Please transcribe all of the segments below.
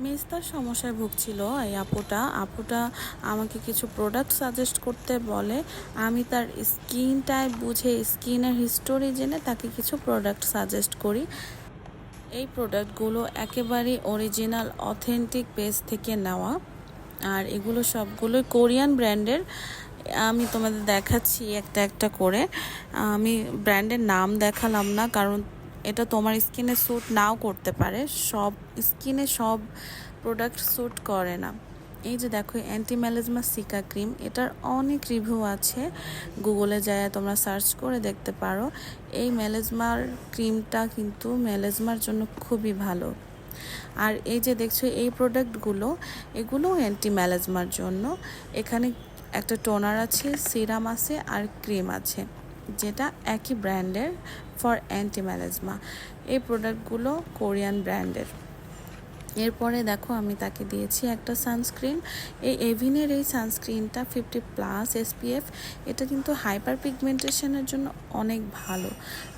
মেস্তার সমস্যায় ভুগছিল এই আপুটা আমাকে কিছু প্রোডাক্ট সাজেস্ট করতে বলে। আমি তার স্কিন টাইপ বুঝে, স্কিনের হিস্টোরি জেনে তাকে কিছু প্রোডাক্ট সাজেস্ট করি। এই প্রোডাক্টগুলো একেবারে অরিজিনাল অথেন্টিক পেজ থেকে নেওয়া, আর এগুলো সবগুলোই কোরিয়ান ব্র্যান্ডের। আমি তোমাদের দেখাচ্ছি একটা একটা করে। আমি ব্র্যান্ডের নাম দেখালাম না, কারণ এটা তোমার স্কিনে স্যুট নাও করতে পারে। সব স্কিনে সব প্রোডাক্ট স্যুট করে না। এই যে দেখো, অ্যান্টি ম্যালেজমা সিকা ক্রিম, এটার অনেক রিভিউ আছে, গুগলে যায় তোমরা সার্চ করে দেখতে পারো। এই ম্যালেজমার ক্রিমটা কিন্তু ম্যালেজমার জন্য খুবই ভালো। আর এই যে দেখছো এই প্রোডাক্টগুলো, এগুলো অ্যান্টি ম্যালেজমার জন্য। এখানে একটা টোনার আছে, সিরাম আছে আর ক্রিম আছে, যেটা একই ব্র্যান্ডের ফর অ্যান্টি ম্যালেজমা। এই প্রোডাক্টগুলো কোরিয়ান ব্র্যান্ডের। এরপরে দেখো আমি তাকে দিয়েছি একটা সানস্ক্রিন। এই এভিনের এই সানস্ক্রিনটা 50+ SPF। এটা কিন্তু হাইপার পিগমেন্টেশনের জন্য অনেক ভালো।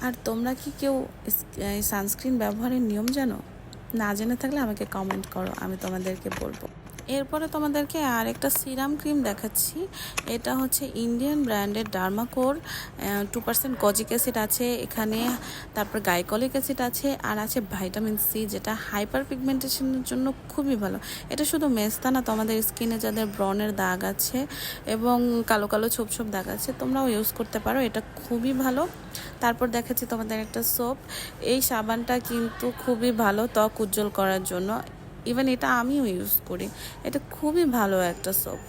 আর তোমরা কি কেউ এই সানস্ক্রিন ব্যবহারের নিয়ম জানো? না জেনে থাকলে আমাকে কমেন্ট করো, আমি তোমাদেরকে বলবো। এরপরে তোমাদেরকে আর একটা সিরাম ক্রিম দেখাচ্ছি। এটা হচ্ছে ইন্ডিয়ান ব্র্যান্ডের ডার্মাকোর। 2% কজিক অ্যাসিড আছে এখানে, তারপর গাইকলিক অ্যাসিড আছে, আর আছে ভাইটামিন সি, যেটা হাইপার পিগমেন্টেশনের জন্য খুবই ভালো। এটা শুধু মেস্তা না, তোমাদের স্কিনে যাদের ব্রণের দাগ আছে এবং কালো কালো ছোপ ছোপ দাগ আছে, তোমরাও ইউজ করতে পারো, এটা খুবই ভালো। তারপর দেখাচ্ছি তোমাদের একটা সোপ। এই সাবানটা কিন্তু খুবই ভালো ত্বক উজ্জ্বল করার জন্য। ইভেন এটা আমিও ইউজ করি, এটা খুবই ভালো একটা সোপ।